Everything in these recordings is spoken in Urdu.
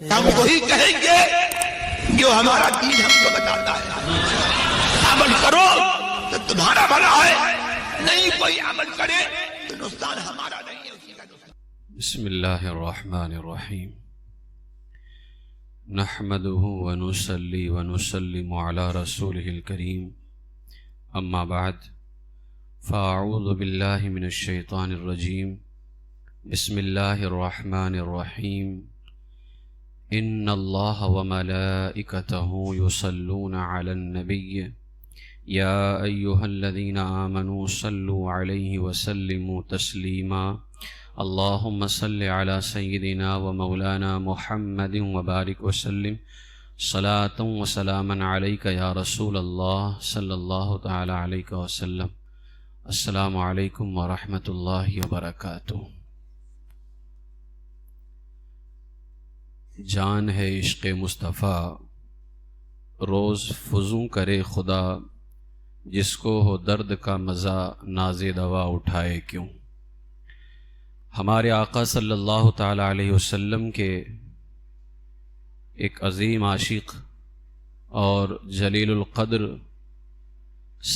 ہم وہی کہیں گے جو ہمارا دین ہم کو بتاتا ہے. عمل کرو تو تمہارا بھلا ہے، نہیں کوئی عمل کرے تو نقصان ہمارا نہیں ہے، اسی کا نقصان. بسم اللہ الرحمن الرحیم. نحمده ونصلي ونسلم على رسوله الكريم. اما بعد فاعوذ باللہ من الشیطان الرجیم. بسم اللہ الرحمن الرحیم. ان اللہ وملائکته یصلون علی النبی یا ایہا الذین آمنوا صلوا علیہ وسلموا تسلیما. اللہم صل علی سیدنا و مولانا محمد وبارک وسلم صلاۃ و سلاما علیک یا رسول اللہ صلی اللہ تعالی علیہ وسلم. السلام علیکم ورحمۃ اللہ وبرکاتہ. جان ہے عشق مصطفیٰ روز فزوں کرے خدا، جس کو ہو درد کا مزہ ناز دوا اٹھائے کیوں. ہمارے آقا صلی اللہ تعالی علیہ وسلم کے ایک عظیم عاشق اور جلیل القدر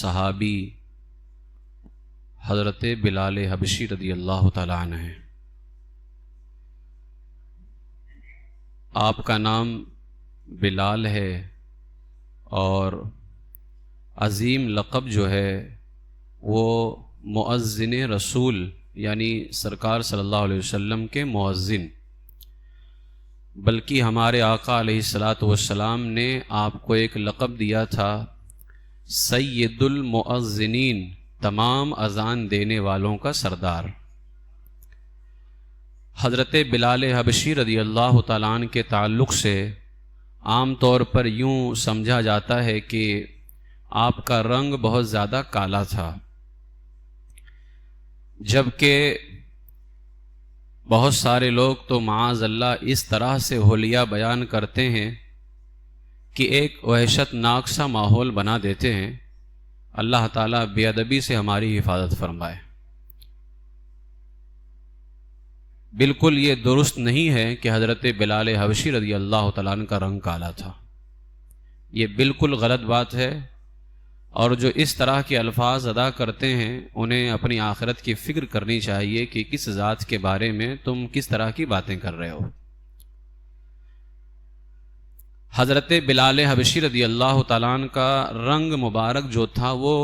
صحابی حضرت بلال حبشی رضی اللہ تعالی عنہ ہیں. آپ کا نام بلال ہے اور عظیم لقب جو ہے وہ مؤذن رسول یعنی سرکار صلی اللہ علیہ وسلم کے مؤذن، بلکہ ہمارے آقا علیہ الصلاۃ والسلام نے آپ کو ایک لقب دیا تھا سید المؤذنین، تمام اذان دینے والوں کا سردار. حضرت بلال حبشی رضی اللہ تعالیٰ عنہ کے تعلق سے عام طور پر یوں سمجھا جاتا ہے کہ آپ کا رنگ بہت زیادہ کالا تھا، جبکہ بہت سارے لوگ تو معاذ اللہ اس طرح سے حلیہ بیان کرتے ہیں کہ ایک وحشت ناک سا ماحول بنا دیتے ہیں. اللہ تعالیٰ بے ادبی سے ہماری حفاظت فرمائے. بالکل یہ درست نہیں ہے کہ حضرت بلال حبشی رضی اللہ تعالیٰ عنہ کا رنگ کالا تھا، یہ بالکل غلط بات ہے. اور جو اس طرح کے الفاظ ادا کرتے ہیں انہیں اپنی آخرت کی فکر کرنی چاہیے کہ کس ذات کے بارے میں تم کس طرح کی باتیں کر رہے ہو. حضرت بلال حبشی رضی اللہ تعالیٰ عنہ کا رنگ مبارک جو تھا وہ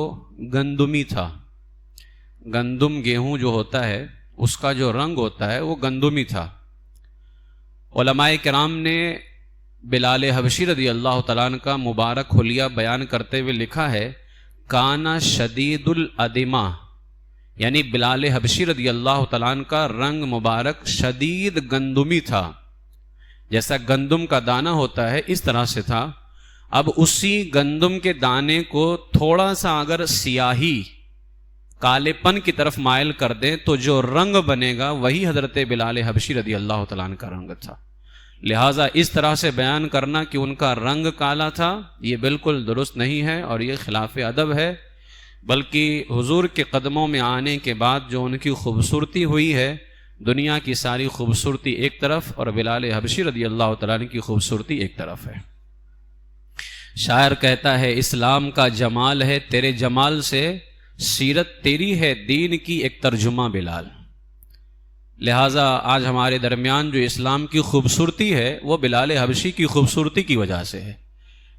گندمی تھا. گندم گیہوں جو ہوتا ہے اس کا جو رنگ ہوتا ہے وہ گندمی تھا. علماء کرام نے بلال حبشی رضی اللہ تعالیٰ عنہ کا مبارک حلیہ بیان کرتے ہوئے لکھا ہے کانا شدید الادمہ، یعنی بلال حبشی رضی اللہ تعالیٰ عنہ کا رنگ مبارک شدید گندمی تھا، جیسا گندم کا دانہ ہوتا ہے اس طرح سے تھا. اب اسی گندم کے دانے کو تھوڑا سا اگر سیاہی کالے پن کی طرف مائل کر دیں تو جو رنگ بنے گا وہی حضرت بلال حبشی رضی اللہ تعالیٰ عنہ کا رنگ تھا. لہٰذا اس طرح سے بیان کرنا کہ ان کا رنگ کالا تھا یہ بالکل درست نہیں ہے اور یہ خلاف ادب ہے، بلکہ حضور کے قدموں میں آنے کے بعد جو ان کی خوبصورتی ہوئی ہے، دنیا کی ساری خوبصورتی ایک طرف اور بلال حبشی رضی اللہ تعالیٰ عنہ کی خوبصورتی ایک طرف ہے. شاعر کہتا ہے اسلام کا جمال ہے تیرے جمال سے، سیرت تیری ہے دین کی ایک ترجمہ بلال. لہٰذا آج ہمارے درمیان جو اسلام کی خوبصورتی ہے وہ بلال حبشی کی خوبصورتی کی وجہ سے ہے.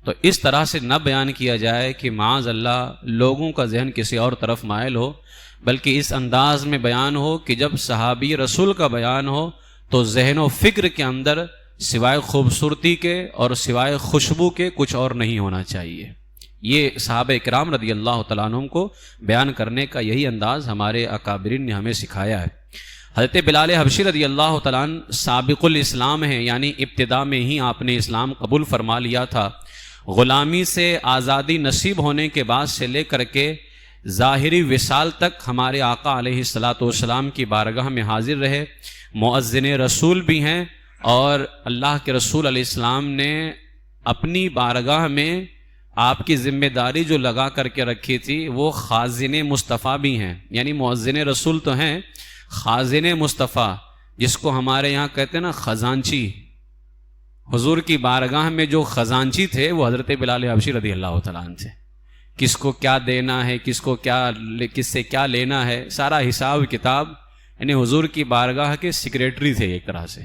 تو اس طرح سے نہ بیان کیا جائے کہ معاذ اللہ لوگوں کا ذہن کسی اور طرف مائل ہو، بلکہ اس انداز میں بیان ہو کہ جب صحابی رسول کا بیان ہو تو ذہن و فکر کے اندر سوائے خوبصورتی کے اور سوائے خوشبو کے کچھ اور نہیں ہونا چاہیے. یہ صحابہ کرام رضی اللہ تعالیٰ عنہ کو بیان کرنے کا یہی انداز ہمارے اکابرین نے ہمیں سکھایا ہے. حضرت بلال حبشی رضی اللہ تعالیٰ عنہ سابق الاسلام ہیں، یعنی ابتدا میں ہی آپ نے اسلام قبول فرما لیا تھا. غلامی سے آزادی نصیب ہونے کے بعد سے لے کر کے ظاہری وصال تک ہمارے آقا علیہ الصلاۃ والسلام کی بارگاہ میں حاضر رہے. مؤذن رسول بھی ہیں اور اللہ کے رسول علیہ السلام نے اپنی بارگاہ میں آپ کی ذمہ داری جو لگا کر کے رکھی تھی وہ خازن مصطفیٰ بھی ہیں، یعنی مؤذن رسول تو ہیں، خازن مصطفیٰ جس کو ہمارے یہاں کہتے ہیں نا خزانچی، حضور کی بارگاہ میں جو خزانچی تھے وہ حضرت بلال حبشی رضی اللہ تعالیٰ عنہ تھے. کس کو کیا دینا ہے، کس سے کیا لینا ہے، سارا حساب کتاب یعنی حضور کی بارگاہ کے سیکریٹری تھے ایک طرح سے.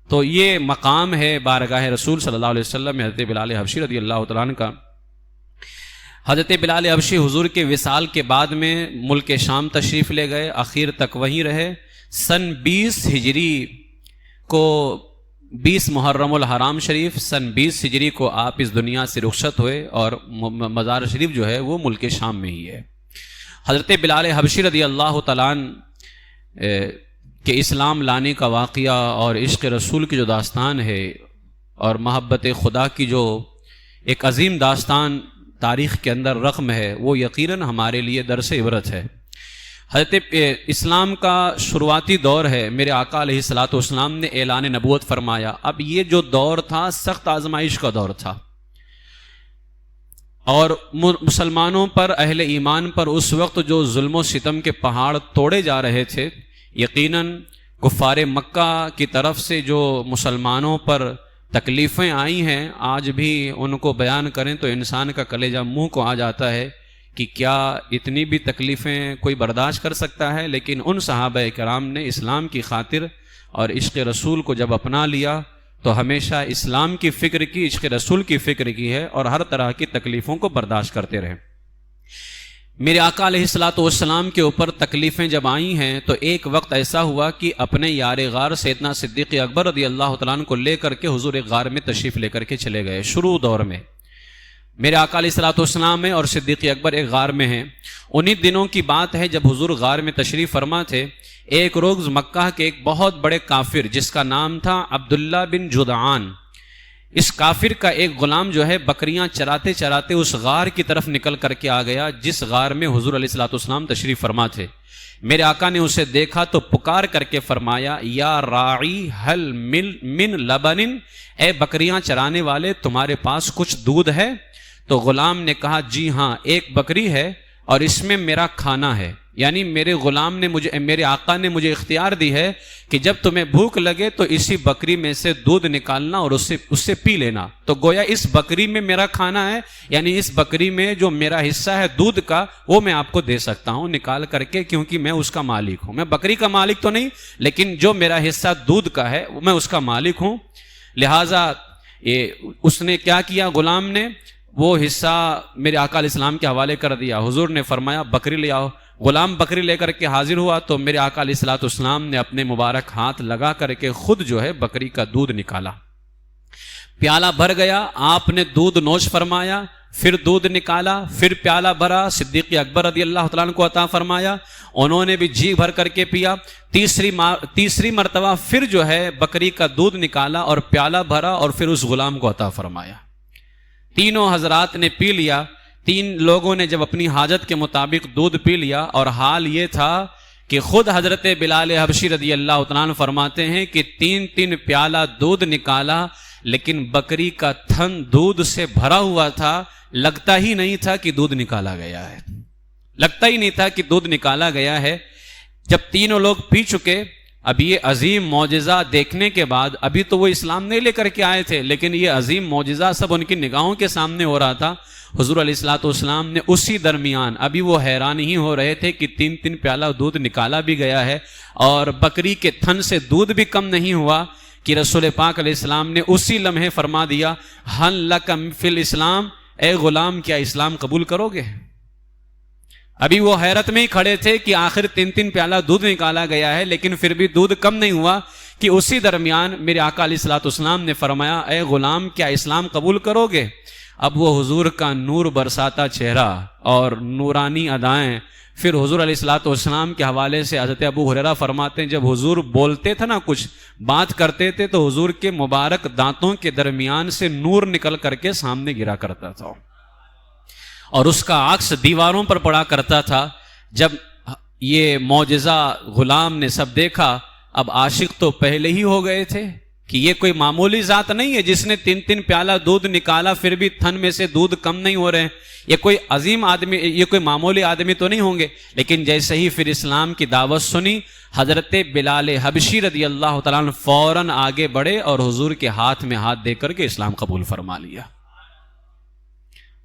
تو یہ مقام ہے بارگاہ رسول صلی اللہ علیہ وسلم میں حضرت بلال حبشی رضی اللہ تعالیٰ عنہ کا. حضرت بلال حبشی حضور کے وصال کے بعد میں ملک شام تشریف لے گئے، آخر تک وہیں رہے. سن 20 ہجری کو 20 محرم الحرام شریف سن 20 ہجری کو آپ اس دنیا سے رخصت ہوئے اور مزار شریف جو ہے وہ ملک شام میں ہی ہے. حضرت بلال حبشی رضی اللہ تعالیٰ عنہ کہ اسلام لانے کا واقعہ اور عشق رسول کی جو داستان ہے اور محبت خدا کی جو ایک عظیم داستان تاریخ کے اندر رقم ہے، وہ یقیناً ہمارے لیے درس عبرت ہے. حضرت اسلام کا شروعاتی دور ہے، میرے آقا علیہ الصلوۃ والسلام نے اعلان نبوت فرمایا. اب یہ جو دور تھا سخت آزمائش کا دور تھا، اور مسلمانوں پر، اہل ایمان پر اس وقت جو ظلم و ستم کے پہاڑ توڑے جا رہے تھے، یقیناً کفار مکہ کی طرف سے جو مسلمانوں پر تکلیفیں آئی ہیں، آج بھی ان کو بیان کریں تو انسان کا کلیجہ منہ کو آ جاتا ہے کہ کیا اتنی بھی تکلیفیں کوئی برداشت کر سکتا ہے. لیکن ان صحابہ کرام نے اسلام کی خاطر اور عشق رسول کو جب اپنا لیا تو ہمیشہ اسلام کی فکر کی، عشق رسول کی فکر کی ہے، اور ہر طرح کی تکلیفوں کو برداشت کرتے رہے. میرے آقا علیہ الصلوۃ والسلام کے اوپر تکلیفیں جب آئی ہیں تو ایک وقت ایسا ہوا کہ اپنے یار غار سیدنا صدیق اکبر رضی اللہ تعالیٰ عنہ کو لے کر کے حضور ایک غار میں تشریف لے کر کے چلے گئے. شروع دور میں میرے آقا علیہ الصلوۃ والسلام ہیں اور صدیق اکبر ایک غار میں ہیں. انہی دنوں کی بات ہے جب حضور غار میں تشریف فرما تھے. ایک روز مکہ کے ایک بہت بڑے کافر جس کا نام تھا عبداللہ بن جدعان، اس کافر کا ایک غلام جو ہے بکریاں چراتے چراتے اس غار کی طرف نکل کر کے آ گیا جس غار میں حضور علیہ الصلوۃ والسلام تشریف فرما تھے. میرے آقا نے اسے دیکھا تو پکار کر کے فرمایا، یا راعی حل من لبن، اے بکریاں چرانے والے تمہارے پاس کچھ دودھ ہے؟ تو غلام نے کہا جی ہاں، ایک بکری ہے اور اس میں میرا کھانا ہے. یعنی میرے آقا نے مجھے اختیار دی ہے کہ جب تمہیں بھوک لگے تو اسی بکری میں سے دودھ نکالنا اور اس سے پی لینا. تو گویا اس بکری میں میرا کھانا ہے، یعنی اس بکری میں جو میرا حصہ ہے دودھ کا وہ میں آپ کو دے سکتا ہوں نکال کر کے، کیونکہ میں اس کا مالک ہوں. میں بکری کا مالک تو نہیں، لیکن جو میرا حصہ دودھ کا ہے میں اس کا مالک ہوں. لہٰذا اس نے کیا کیا، غلام نے وہ حصہ میرے آقا علیہ السلام کے حوالے کر دیا. حضور نے فرمایا بکری لے آؤ. غلام بکری لے کر کے حاضر ہوا تو میرے آقا علیہ الصلوۃ والسلام نے اپنے مبارک ہاتھ لگا کر کے خود جو ہے بکری کا دودھ نکالا. پیالہ بھر گیا، آپ نے دودھ نوش فرمایا، پھر دودھ نکالا، پھر پیالہ بھرا، صدیق اکبر رضی اللہ تعالیٰ عنہ کو عطا فرمایا. انہوں نے بھی جی بھر کر کے پیا. تیسری مرتبہ پھر جو ہے بکری کا دودھ نکالا اور پیالہ بھرا اور پھر اس غلام کو عطا فرمایا. تینوں حضرات نے پی لیا. 3 لوگوں نے جب اپنی حاجت کے مطابق دودھ پی لیا، اور حال یہ تھا کہ خود حضرت بلال حبشی رضی اللہ تعالیٰ عنہ فرماتے ہیں کہ 3 پیالہ دودھ نکالا، لیکن بکری کا تھن دودھ سے بھرا ہوا تھا. لگتا ہی نہیں تھا کہ دودھ نکالا گیا ہے، لگتا ہی نہیں تھا کہ دودھ نکالا گیا ہے. جب تینوں لوگ پی چکے، اب یہ عظیم معجزہ دیکھنے کے بعد، ابھی تو وہ اسلام نہیں لے کر کے آئے تھے، لیکن یہ عظیم معجزہ سب ان کی نگاہوں کے سامنے ہو رہا تھا. حضور علیہ الصلوۃ والسلام نے اسی درمیان، ابھی وہ حیران ہی ہو رہے تھے کہ 3 پیالہ دودھ نکالا بھی گیا ہے اور بکری کے تھن سے دودھ بھی کم نہیں ہوا، کہ رسول پاک علیہ السلام نے اسی لمحے فرما دیا، ہل لک فی الاسلام، اے غلام کیا اسلام قبول کرو گے؟ ابھی وہ حیرت میں ہی کھڑے تھے کہ آخر 3 پیالہ دودھ نکالا گیا ہے، لیکن پھر بھی دودھ کم نہیں ہوا، کہ اسی درمیان میرے آقا علیہ الصلوۃ والسلام نے فرمایا، اے غلام کیا اسلام قبول کرو گے؟ اب وہ حضور کا نور برساتا چہرہ اور نورانی ادائیں. پھر حضور علیہ الصلوۃ والسلام کے حوالے سے حضرت ابو ہریرہ فرماتے ہیں جب حضور بولتے تھے نا، کچھ بات کرتے تھے، تو حضور کے مبارک دانتوں کے درمیان سے نور نکل کر کے سامنے گرا کرتا تھا اور اس کا عکس دیواروں پر پڑا کرتا تھا. جب یہ معجزہ غلام نے سب دیکھا، اب عاشق تو پہلے ہی ہو گئے تھے، کہ یہ کوئی معمولی ذات نہیں ہے جس نے 3 پیالہ دودھ نکالا پھر بھی تھن میں سے دودھ کم نہیں ہو رہے ہیں. یہ کوئی عظیم آدمی، یہ کوئی معمولی آدمی تو نہیں ہوں گے. لیکن جیسے ہی پھر اسلام کی دعوت سنی، حضرت بلال حبشی رضی اللہ تعالیٰ عنہ فوراً آگے بڑھے اور حضور کے ہاتھ میں ہاتھ دے کر کے اسلام قبول فرما لیا.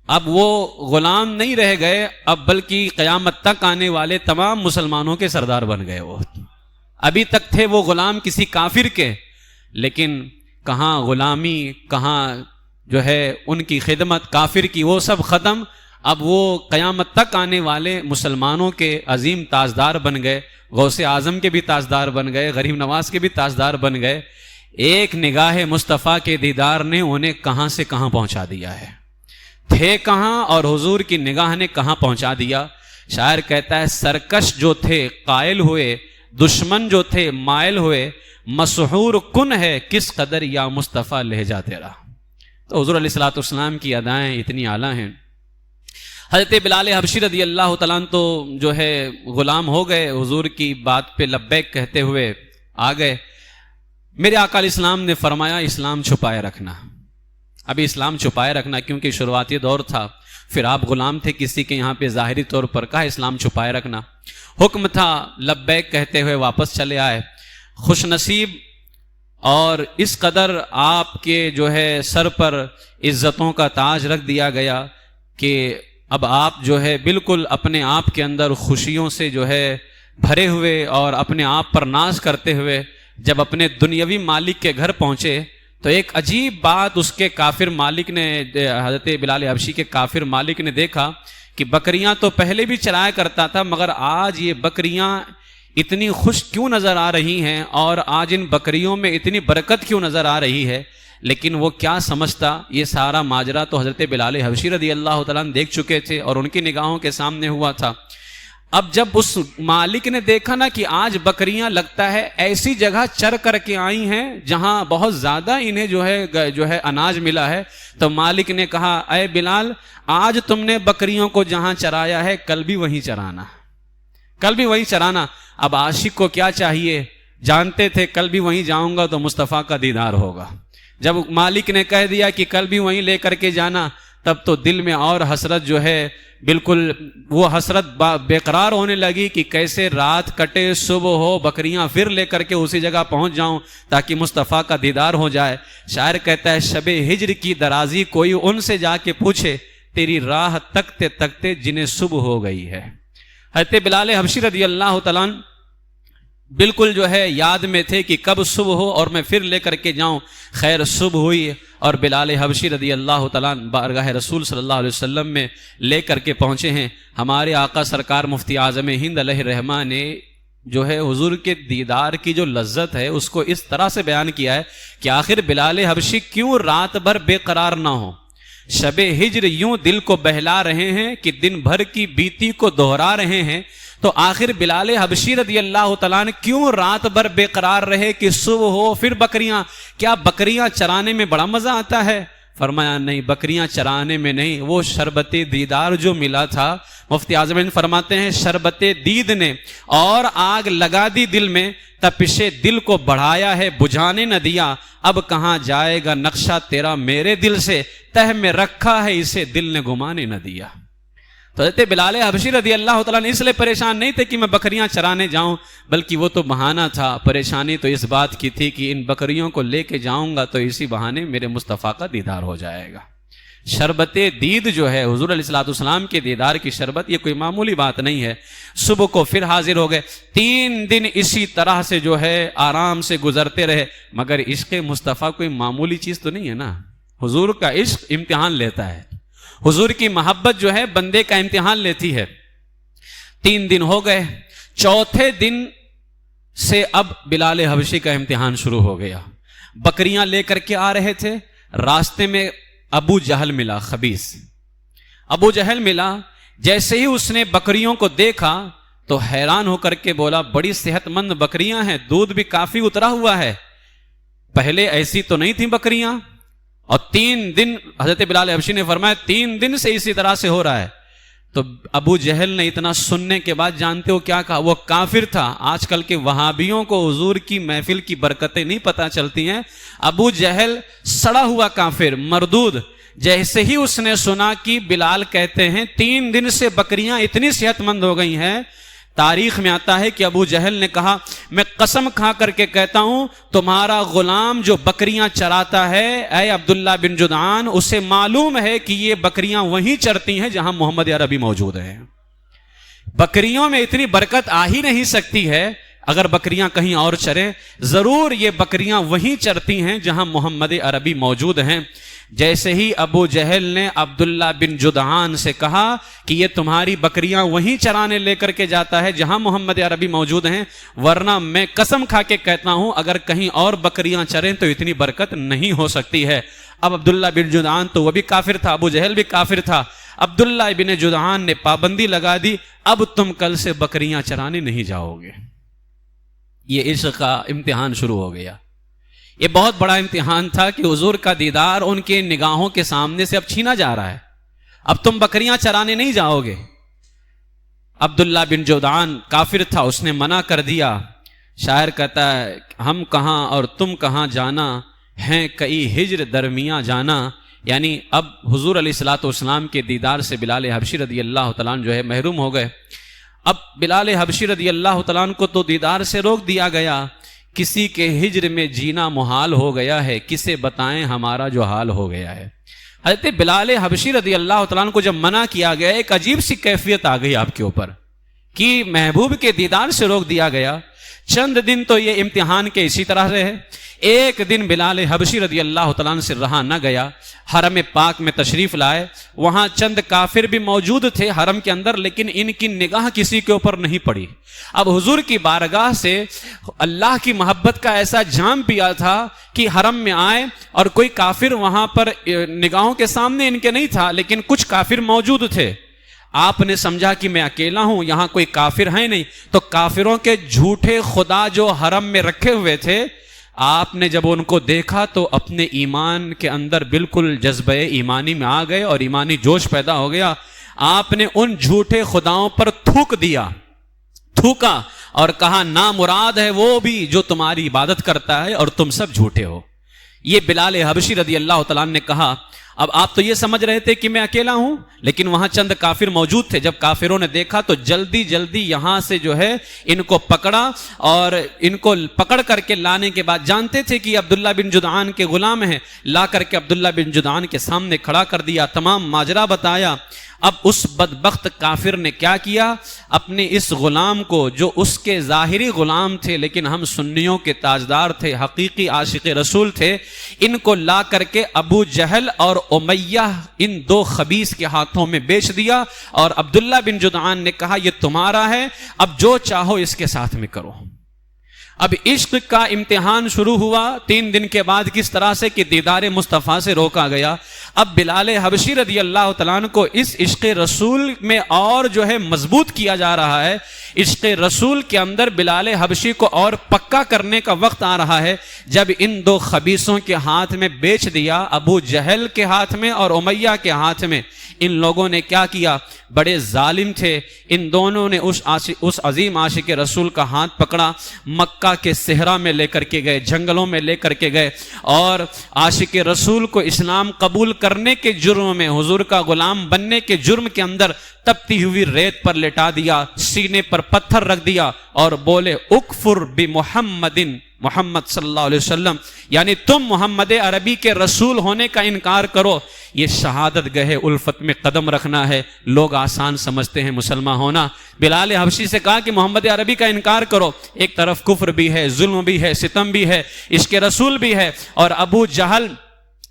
اب وہ غلام نہیں رہ گئے، اب بلکہ قیامت تک آنے والے تمام مسلمانوں کے سردار بن گئے. وہ ابھی تک تھے وہ غلام کسی کافر کے، لیکن کہاں غلامی، کہاں جو ہے ان کی خدمت کافر کی، وہ سب ختم. اب وہ قیامت تک آنے والے مسلمانوں کے عظیم تاجدار بن گئے، غوث اعظم کے بھی تاجدار بن گئے، غریب نواز کے بھی تاجدار بن گئے. ایک نگاہ مصطفیٰ کے دیدار نے انہیں کہاں سے کہاں پہنچا دیا ہے. تھے کہاں اور حضور کی نگاہ نے کہاں پہنچا دیا. شاعر کہتا ہے سرکش جو تھے قائل ہوئے، دشمن جو تھے مائل ہوئے، مسحور کن ہے کس قدر یا مصطفیٰ لہجہ تیرا. تو حضور علیہ الصلوۃ والسلام کی ادائیں اتنی اعلیٰ ہیں. حضرت بلال حبشی رضی اللہ تعالیٰ عنہ تو جو ہے غلام ہو گئے، حضور کی بات پہ لبیک کہتے ہوئے آ گئے. میرے آقا علیہ السلام نے فرمایا اسلام چھپائے رکھنا. ابھی اسلام چھپائے رکھنا کیونکہ شروعاتی دور تھا، پھر آپ غلام تھے کسی کے یہاں پہ ظاہری طور پر، کہا اسلام چھپائے رکھنا. حکم تھا، لبیک کہتے ہوئے واپس چلے آئے. خوش نصیب اور اس قدر آپ کے جو ہے سر پر عزتوں کا تاج رکھ دیا گیا کہ اب آپ جو ہے بالکل اپنے آپ کے اندر خوشیوں سے جو ہے بھرے ہوئے اور اپنے آپ پر ناز کرتے ہوئے جب اپنے دنیاوی مالک کے گھر پہنچے تو ایک عجیب بات اس کے کافر مالک نے، حضرت بلال حبشی کے کافر مالک نے دیکھا کہ بکریاں تو پہلے بھی چرایا کرتا تھا، مگر آج یہ بکریاں اتنی خوش کیوں نظر آ رہی ہیں اور آج ان بکریوں میں اتنی برکت کیوں نظر آ رہی ہے. لیکن وہ کیا سمجھتا، یہ سارا ماجرا تو حضرت بلال حبشی رضی اللہ تعالیٰ عنہ دیکھ چکے تھے اور ان کی نگاہوں کے سامنے ہوا تھا. اب جب اس مالک نے دیکھا نا کہ آج بکریاں لگتا ہے ایسی جگہ چر کر کے آئی ہیں جہاں بہت زیادہ انہیں جو ہے اناج ملا ہے، تو مالک نے کہا اے بلال، آج تم نے بکریوں کو جہاں چرایا ہے کل بھی وہیں چرانا، کل بھی وہیں چرانا. اب عاشق کو کیا چاہیے، جانتے تھے کل بھی وہیں جاؤں گا تو مصطفیٰ کا دیدار ہوگا. جب مالک نے کہہ دیا کہ کل بھی وہیں لے کر کے جانا، تب تو دل میں اور حسرت جو ہے بالکل وہ حسرت بے قرار ہونے لگی کہ کیسے رات کٹے صبح ہو بکریاں پھر لے کر کے اسی جگہ پہنچ جاؤں تاکہ مصطفیٰ کا دیدار ہو جائے. شاعر کہتا ہے شب ہجر کی درازی کوئی ان سے جا کے پوچھے، تیری راہ تکتے تکتے جنہیں صبح ہو گئی ہے. حضرت بلال حبشی رضی اللہ تعالیٰ عنہ بالکل جو ہے یاد میں تھے کہ کب صبح ہو اور میں پھر لے کر کے جاؤں. خیر صبح ہوئی اور بلال حبشی رضی اللہ تعالیٰ عنہ بارگاہ رسول صلی اللہ علیہ وسلم میں لے کر کے پہنچے ہیں. ہمارے آقا سرکار مفتی اعظم ہند علیہ الرحمہ نے جو ہے حضور کے دیدار کی جو لذت ہے اس کو اس طرح سے بیان کیا ہے کہ آخر بلال حبشی کیوں رات بھر بے قرار نہ ہو. شب ہجر یوں دل کو بہلا رہے ہیں کہ دن بھر کی بیتی کو دہرا رہے ہیں. تو آخر بلال حبشی رضی اللہ تعالیٰ نے کیوں رات بھر بے قرار رہے کہ صبح ہو پھر بکریاں، کیا بکریاں چرانے میں بڑا مزہ آتا ہے؟ فرمایا نہیں، بکریاں چرانے میں نہیں، وہ شربت دیدار جو ملا تھا. مفتی اعظم فرماتے ہیں شربت دید نے اور آگ لگا دی دل میں، تپش دل کو بڑھایا ہے بجھانے نہ دیا. اب کہاں جائے گا نقشہ تیرا میرے دل سے، تہ میں رکھا ہے اسے دل نے گمانے نہ دیا. تو حضرت بلال حبشی رضی اللہ تعالیٰ نے اس لیے پریشان نہیں تھے کہ میں بکریاں چرانے جاؤں، بلکہ وہ تو بہانہ تھا. پریشانی تو اس بات کی تھی کہ ان بکریوں کو لے کے جاؤں گا تو اسی بہانے میرے مصطفیٰ کا دیدار ہو جائے گا. شربت دید جو ہے حضور علیہ الصلوۃ والسلام کے دیدار کی شربت، یہ کوئی معمولی بات نہیں ہے. صبح کو پھر حاضر ہو گئے. 3 دن اسی طرح سے جو ہے آرام سے گزرتے رہے. مگر عشق مصطفیٰ کوئی معمولی چیز تو نہیں ہے نا. حضور کا عشق امتحان لیتا ہے، حضور کی محبت جو ہے بندے کا امتحان لیتی ہے. 3 دن ہو گئے، 4تھے دن سے اب بلال حبشی کا امتحان شروع ہو گیا. بکریاں لے کر کے آ رہے تھے، راستے میں ابو جہل ملا، خبیث ابو جہل ملا. جیسے ہی اس نے بکریوں کو دیکھا تو حیران ہو کر کے بولا بڑی صحت مند بکریاں ہیں، دودھ بھی کافی اترا ہوا ہے، پہلے ایسی تو نہیں تھیں بکریاں. اور 3 دن حضرت بلال حبشی نے فرمایا 3 دن سے اسی طرح سے ہو رہا ہے. تو ابو جہل نے اتنا سننے کے بعد جانتے ہو کیا کہا؟ وہ کافر تھا۔ آج کل کے وہابیوں کو حضور کی محفل کی برکتیں نہیں پتہ چلتی ہیں۔ ابو جہل سڑا ہوا کافر، مردود، جیسے ہی اس نے سنا کہ بلال کہتے ہیں 3 دن سے بکریاں اتنی صحت مند ہو گئی ہیں، تاریخ میں آتا ہے کہ ابو جہل نے کہا میں قسم کھا کر کے کہتا ہوں تمہارا غلام جو بکریاں چراتا ہے اے عبداللہ بن جدعان، اسے معلوم ہے کہ یہ بکریاں وہیں چرتی ہیں جہاں محمد عربی موجود ہیں۔ بکریوں میں اتنی برکت آ ہی نہیں سکتی ہے اگر بکریاں کہیں اور چریں، ضرور یہ بکریاں وہیں چرتی ہیں جہاں محمد عربی موجود ہیں۔ جیسے ہی ابو جہل نے عبداللہ بن جدعان سے کہا کہ یہ تمہاری بکریاں وہیں چرانے لے کر کے جاتا ہے جہاں محمد عربی موجود ہیں، ورنہ میں قسم کھا کے کہتا ہوں اگر کہیں اور بکریاں چریں تو اتنی برکت نہیں ہو سکتی ہے۔ اب عبداللہ بن جدعان تو وہ بھی کافر تھا، ابو جہل بھی کافر تھا۔ عبداللہ بن جدعان نے پابندی لگا دی، اب تم کل سے بکریاں چرانے نہیں جاؤ گے۔ یہ عشق کا امتحان شروع ہو گیا۔ یہ بہت بڑا امتحان تھا کہ حضور کا دیدار ان کے نگاہوں کے سامنے سے اب چھینا جا رہا ہے، اب تم بکریاں چرانے نہیں جاؤ گے۔ عبداللہ بن جدعان کافر تھا، اس نے منع کر دیا۔ شاعر کہتا ہے ہم کہاں اور تم کہاں جانا، ہیں کئی ہجر درمیاں جانا، یعنی اب حضور علیہ الصلوۃ والسلام کے دیدار سے بلال حبشی رضی اللہ تعالیٰ عنہ جو ہے محروم ہو گئے۔ اب بلال حبشی رضی اللہ تعالیٰ عنہ کو تو دیدار سے روک دیا گیا، کسی کے ہجر میں جینا محال ہو گیا ہے، کسے بتائیں ہمارا جو حال ہو گیا ہے۔ حضرت بلال حبشی رضی اللہ تعالیٰ عنہ کو جب منع کیا گیا، ایک عجیب سی کیفیت آ گئی آپ کے اوپر کہ محبوب کے دیدار سے روک دیا گیا۔ چند دن تو یہ امتحان کے اسی طرح رہے۔ ایک دن بلال حبشی رضی اللہ تعالیٰ عنہ سے رہا نہ گیا، حرم پاک میں تشریف لائے، وہاں چند کافر بھی موجود تھے حرم کے اندر، لیکن ان کی نگاہ کسی کے اوپر نہیں پڑی۔ اب حضور کی بارگاہ سے اللہ کی محبت کا ایسا جام پیا تھا کہ حرم میں آئے اور کوئی کافر وہاں پر نگاہوں کے سامنے ان کے نہیں تھا، لیکن کچھ کافر موجود تھے۔ آپ نے سمجھا کہ میں اکیلا ہوں، یہاں کوئی کافر ہے نہیں، تو کافروں کے جھوٹے خدا جو حرم میں رکھے ہوئے تھے، آپ نے جب ان کو دیکھا تو اپنے ایمان کے اندر بالکل جذبہ ایمانی میں آ گئے اور ایمانی جوش پیدا ہو گیا۔ آپ نے ان جھوٹے خداؤں پر تھوکا اور کہا نامراد ہے وہ بھی جو تمہاری عبادت کرتا ہے اور تم سب جھوٹے ہو۔ یہ بلال حبشی رضی اللہ تعالیٰ نے کہا۔ اب آپ تو یہ سمجھ رہے تھے کہ میں اکیلا ہوں، لیکن وہاں چند کافر موجود تھے۔ جب کافروں نے دیکھا تو جلدی جلدی یہاں سے جو ہے ان کو پکڑا، اور ان کو پکڑ کر کے لانے کے بعد جانتے تھے کہ عبداللہ بن جدعان کے غلام ہیں، لا کر کے عبداللہ بن جدعان کے سامنے کھڑا کر دیا، تمام ماجرا بتایا۔ اب اس بدبخت کافر نے کیا کیا؟ اپنے اس غلام کو، جو اس کے ظاہری غلام تھے لیکن ہم سنیوں کے تاجدار تھے، حقیقی عاشق رسول تھے، ان کو لا کر کے ابو جہل اور امیہ ان دو خبیث کے ہاتھوں میں بیچ دیا، اور عبداللہ بن جدعان نے کہا یہ تمہارا ہے، اب جو چاہو اس کے ساتھ میں کرو۔ اب عشق کا امتحان شروع ہوا 3 دن کے بعد، کس طرح سے کہ دیدار مصطفیٰ سے روکا گیا۔ اب بلال حبشی رضی اللہ تعالیٰ عنہ کو اس عشق رسول میں اور جو ہے مضبوط کیا جا رہا ہے، عشق رسول کے اندر بلال حبشی کو اور پکا کرنے کا وقت آ رہا ہے۔ جب ان دو خبیثوں کے ہاتھ میں بیچ دیا، ابو جہل کے ہاتھ میں اور امیہ کے ہاتھ میں، ان لوگوں نے کیا کیا؟ بڑے ظالم تھے، ان دونوں نے اس عظیم عاشق رسول کا ہاتھ پکڑا، مکہ کے صحرا میں لے کر کے گئے، جنگلوں میں لے کر کے گئے، اور عاشق رسول کو اسلام قبول کرنے کے جرم میں، حضور کا غلام بننے کے جرم کے اندر تپتی ہوئی ریت پر لٹا دیا، سینے پر پتھر رکھ دیا اور بولے اکفر بمحمد، محمد صلی اللہ علیہ وسلم، یعنی تم محمد عربی کے رسول ہونے کا انکار کرو۔ یہ شہادت گہے الفت میں قدم رکھنا ہے۔ لوگ آسان سمجھتے ہیں مسلمان ہونا۔ بلال حبشی سے کہا کہ محمد عربی کا انکار کرو، ایک طرف کفر بھی ہے، ظلم بھی ہے، ستم بھی ہے، عشق رسول بھی ہے، اور ابو جہل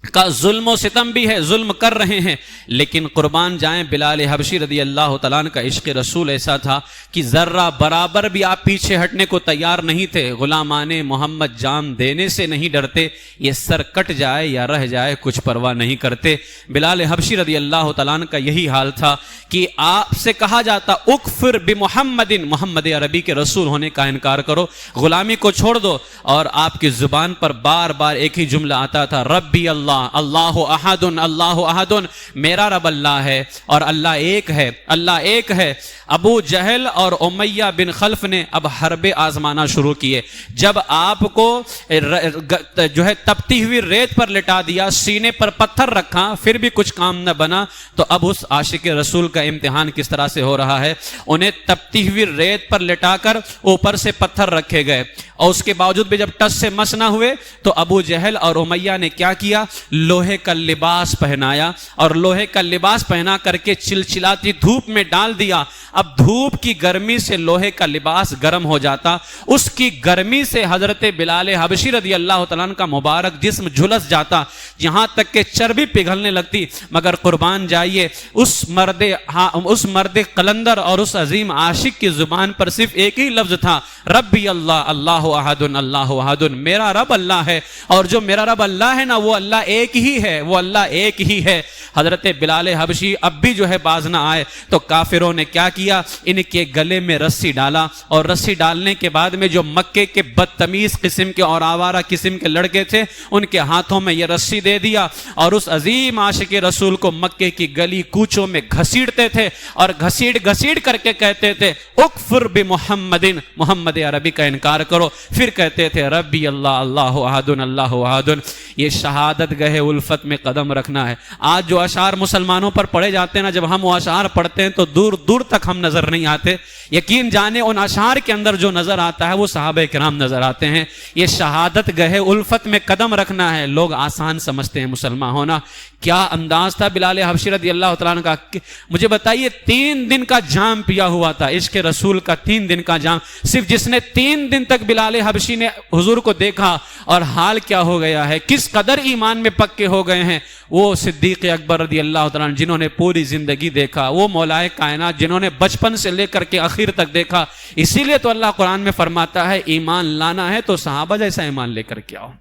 کا ظلم و ستم بھی ہے، ظلم کر رہے ہیں، لیکن قربان جائیں بلال حبشی رضی اللہ تعالیٰ عنہ کا عشق رسول ایسا تھا کہ ذرہ برابر بھی آپ پیچھے ہٹنے کو تیار نہیں تھے۔ غلامان محمد جان دینے سے نہیں ڈرتے، یہ سر کٹ جائے یا رہ جائے کچھ پرواہ نہیں کرتے۔ بلال حبشی رضی اللہ تعالیٰ عنہ کا یہی حال تھا کہ آپ سے کہا جاتا اکفر بمحمد، محمد عربی کے رسول ہونے کا انکار کرو، غلامی کو چھوڑ دو، اور آپ کی زبان پر بار بار ایک ہی جملہ آتا تھا ربی اللہ اللہ اللہ احد اللہ احد، میرا رب اللہ ہے اور اللہ ایک ہے، اللہ ایک ہے۔ ابو جہل اور امیہ بن خلف نے اب حرب آزمانا شروع کیے۔ جب آپ کو جو ہے تپتی ہوئی ریت پر لٹا دیا، سینے پر پتھر رکھا، پھر بھی کچھ کام نہ بنا، تو اب اس عاشق رسول کا امتحان کس طرح سے ہو رہا ہے۔ انہیں تپتی ہوئی ریت پر لٹا کر اوپر سے پتھر رکھے گئے، اور اس کے باوجود بھی جب ٹس سے مس نہ ہوئے تو ابو جہل اور امیہ نے کیا کیا، لوہے کا لباس پہنایا، اور لوہے کا لباس پہنا کر کے چلچلاتی دھوپ میں ڈال دیا۔ اب دھوپ کی گرمی سے لوہے کا لباس گرم ہو جاتا، اس کی گرمی سے حضرت بلال حبشی رضی اللہ تعالیٰ عنہ کا مبارک جسم جھلس جاتا، یہاں تک کہ چربی پگھلنے لگتی۔ مگر قربان جائیے، اس مرد قلندر اور اس عظیم عاشق کی زبان پر صرف ایک ہی لفظ تھا، ربی اللہ اللہ احد اللہ احد، میرا رب اللہ ہے، اور جو میرا رب اللہ ہے نا وہ اللہ ایک ہی ہے، وہ اللہ ایک ہی ہے۔ حضرت بلال حبشی اب بھی جو ہے باز نہ آئے تو کافروں نے کیا کیا، ان کے گلے میں رسی ڈالا، اور رسی ڈالنے کے بعد میں جو مکے کے بدتمیز قسم کے اور آوارہ قسم کے لڑکے تھے ان کے ہاتھوں میں یہ رسی دے دیا، اور اس عظیم عاشق رسول کو مکے کی گلی کوچوں میں گھسیٹتے تھے، اور گھسیٹ کر کے کہتے تھے اکفر بمحمد، محمد عربی کا انکار کرو، پھر کہتے تھے ربی اللہ اللہ احد اللہ احد۔ یہ شہادت گہے الفت میں قدم رکھنا ہے۔ آج جو اشعار مسلمانوں پر پڑھے جاتے ہیں نا، جب ہم وہ اشعار پڑھتے ہیں تو دور دور تک ہم نظر نہیں آتے، یقین جانے ان اشعار کے اندر جو نظر آتا ہے وہ صحابہ کرام نظر آتے ہیں۔ یہ شہادت گہے الفت میں قدم رکھنا ہے۔ لوگ آسان سمجھتے ہیں مسلمان ہونا، کیا انداز تھا بلال حبشی رضی اللہ تعالیٰ عنہ کا۔ مجھے بتائیے 3 دن کا جام پیا ہوا تھا، عشق رسول کا 3 دن کا جام، صرف جس نے 3 دن تک بلال حبشی نے حضور کو دیکھا، اور حال کیا ہو گیا ہے، کس قدر ایمان میں پکے ہو گئے ہیں، وہ صدیق اکبر رضی اللہ تعالیٰ عنہ جنہوں نے پوری زندگی دیکھا، وہ مولائے کائنات جنہوں نے بچپن سے لے کر کے آخر تک دیکھا۔ اسی لیے تو اللہ قرآن میں فرماتا ہے ایمان لانا ہے تو صحابہ جیسا ایمان لے کر کے آؤ۔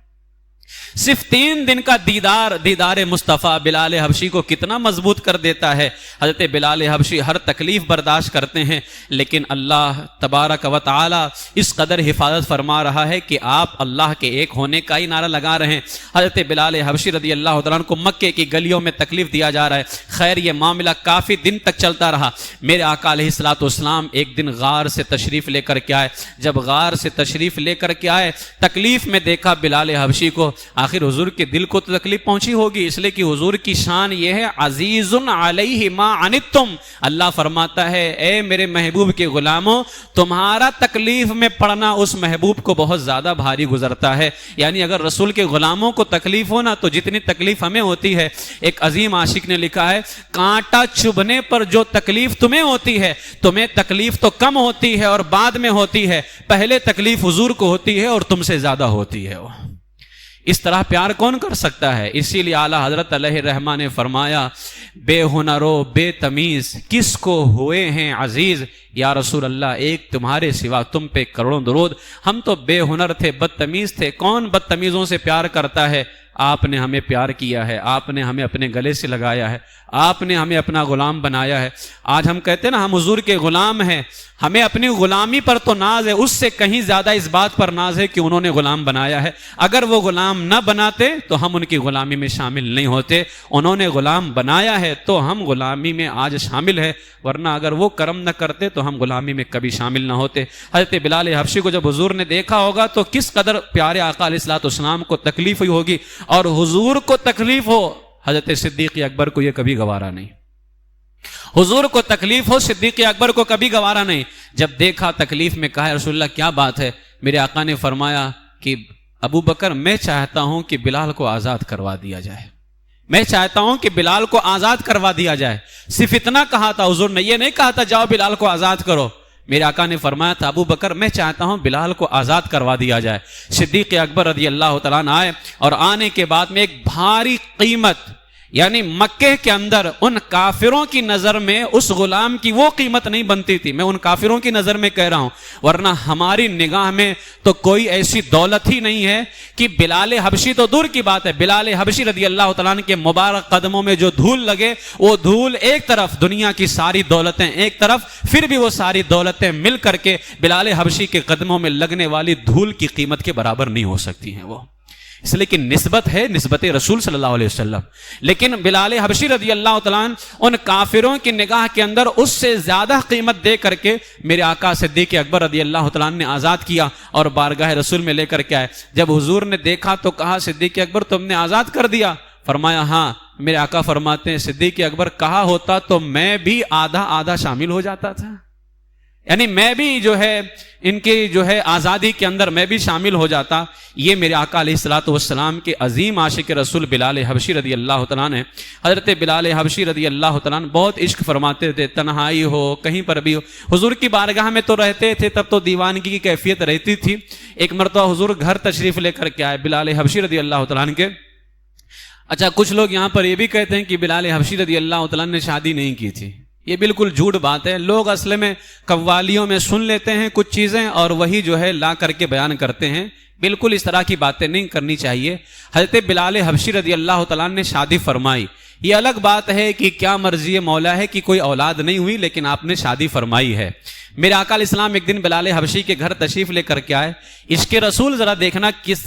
صرف 3 دن کا دیدار مصطفیٰ بلال حبشی کو کتنا مضبوط کر دیتا ہے۔ حضرت بلال حبشی ہر تکلیف برداشت کرتے ہیں، لیکن اللہ تبارک و تعالی اس قدر حفاظت فرما رہا ہے کہ آپ اللہ کے ایک ہونے کا ہی نعرہ لگا رہے ہیں۔ حضرت بلال حبشی رضی اللہ تعالیٰ عنہ کو مکے کی گلیوں میں تکلیف دیا جا رہا ہے۔ خیر یہ معاملہ کافی دن تک چلتا رہا۔ میرے آقا علیہ الصلوۃ والسلام ایک دن غار سے تشریف لے کر کے آئے۔ جب غار سے تشریف لے کر کے آئے، تکلیف میں دیکھا بلال حبشی کو، آخر حضور کے دل کو تو تکلیف پہنچی ہوگی، اس لیے کہ حضور کی شان یہ ہے عزیز علیہ ما عنتم۔ اللہ فرماتا ہے اے میرے محبوب کے غلاموں، تمہارا تکلیف میں پڑنا اس محبوب کو بہت زیادہ بھاری گزرتا ہے۔ یعنی اگر رسول کے غلاموں کو تکلیف ہونا تو جتنی تکلیف ہمیں ہوتی ہے۔ ایک عظیم عاشق نے لکھا ہے کانٹا چبھنے پر جو تکلیف تمہیں ہوتی ہے، تمہیں تکلیف تو کم ہوتی ہے اور بعد میں ہوتی ہے، پہلے تکلیف حضور کو ہوتی ہے اور تم سے زیادہ ہوتی ہے۔ وہ اس طرح پیار کون کر سکتا ہے؟ اسی لیے اعلیٰ حضرت علیہ الرحمہ نے فرمایا بے ہنرو بے تمیز کس کو ہوئے ہیں عزیز، یا رسول اللہ ایک تمہارے سوا تم پہ کروڑوں درود۔ ہم تو بے ہنر تھے، بدتمیز تھے، کون بدتمیزوں سے پیار کرتا ہے؟ آپ نے ہمیں پیار کیا ہے، آپ نے ہمیں اپنے گلے سے لگایا ہے، آپ نے ہمیں اپنا غلام بنایا ہے۔ آج ہم کہتے ہیں نا ہم حضور کے غلام ہیں، ہمیں اپنی غلامی پر تو ناز ہے، اس سے کہیں زیادہ اس بات پر ناز ہے کہ انہوں نے غلام بنایا ہے۔ اگر وہ غلام نہ بناتے تو ہم ان کی غلامی میں شامل نہیں ہوتے، انہوں نے غلام بنایا ہے تو ہم غلامی میں آج شامل ہیں، ورنہ اگر وہ کرم نہ کرتے تو ہم غلامی میں کبھی شامل نہ ہوتے۔ حضرت بلال حبشی کو جب حضور نے دیکھا ہوگا تو کس قدر پیارے آقا علیہ الصلوۃ والسلام کو تکلیف ہوئی ہوگی، اور حضور کو تکلیف ہو، حضرت صدیق اکبر کو یہ کبھی گوارا نہیں۔ حضور کو تکلیف ہو، صدیق اکبر کو کبھی گوارا نہیں۔ جب دیکھا تکلیف میں کہا رسول اللہ کیا بات ہے؟ میرے آقا نے فرمایا کہ ابو بکر میں چاہتا ہوں کہ بلال کو آزاد کروا دیا جائے، میں چاہتا ہوں کہ بلال کو آزاد کروا دیا جائے۔ صرف اتنا کہا تھا حضور نے، یہ نہیں کہا تھا جاؤ بلال کو آزاد کرو۔ میرے آقا نے فرمایا تھا ابو بکر میں چاہتا ہوں بلال کو آزاد کروا دیا جائے۔ صدیق اکبر رضی اللہ تعالیٰ عنہ آئے، اور آنے کے بعد میں ایک بھاری قیمت، یعنی مکے کے اندر ان کافروں کی نظر میں اس غلام کی وہ قیمت نہیں بنتی تھی، میں ان کافروں کی نظر میں کہہ رہا ہوں، ورنہ ہماری نگاہ میں تو کوئی ایسی دولت ہی نہیں ہے کہ بلال حبشی تو دور کی بات ہے، بلال حبشی رضی اللہ تعالیٰ عنہ کے مبارک قدموں میں جو دھول لگے، وہ دھول ایک طرف، دنیا کی ساری دولتیں ایک طرف، پھر بھی وہ ساری دولتیں مل کر کے بلال حبشی کے قدموں میں لگنے والی دھول کی قیمت کے برابر نہیں ہو سکتی ہیں۔ وہ اس لیے کہ نسبت ہے نسبت رسول صلی اللہ علیہ وسلم. لیکن بلال حبشی رضی اللہ تعالیٰ عنہ ان کافروں کی نگاہ کے اندر اس سے زیادہ قیمت دے کر کے میرے آقا صدیق اکبر رضی اللہ تعالیٰ عنہ نے آزاد کیا اور بارگاہ رسول میں لے کر کے آئے. جب حضور نے دیکھا تو کہا صدیق اکبر تم نے آزاد کر دیا؟ فرمایا ہاں. میرے آقا فرماتے ہیں صدیق اکبر کہا ہوتا تو میں بھی آدھا آدھا شامل ہو جاتا تھا، یعنی میں بھی جو ہے ان کی جو ہے آزادی کے اندر میں بھی شامل ہو جاتا. یہ میرے آقا علیہ الصلوۃ والسلام کے عظیم عاشق رسول بلال حبشی رضی اللہ تعالیٰ نے، حضرت بلال حبشی رضی اللہ تعالیٰ نے بہت عشق فرماتے تھے. تنہائی ہو کہیں پر بھی ہو حضور کی بارگاہ میں تو رہتے تھے، تب تو دیوانگی کی کیفیت رہتی تھی. ایک مرتبہ حضور گھر تشریف لے کر کے آئے بلال حبشی رضی اللہ تعالیٰ عنہ کے. اچھا کچھ لوگ یہاں پر یہ بھی کہتے ہیں کہ بلال حبشی رضی اللہ تعالیٰ نے شادی نہیں کی تھی. یہ بالکل جھوٹ بات ہے. لوگ اصل میں قوالیوں میں سن لیتے ہیں کچھ چیزیں اور وہی جو ہے لا کر کے بیان کرتے ہیں. بالکل اس طرح کی باتیں نہیں کرنی چاہیے. حضرت بلال حبشی رضی اللہ تعالیٰ نے شادی فرمائی. یہ الگ بات ہے کہ کیا مرضی مولا ہے کہ کوئی اولاد نہیں ہوئی لیکن آپ نے شادی فرمائی ہے. میرے آقا علیہ السلام ایک دن بلال حبشی کے گھر تشریف لے کر کے آئے. عشق رسول ذرا دیکھنا کس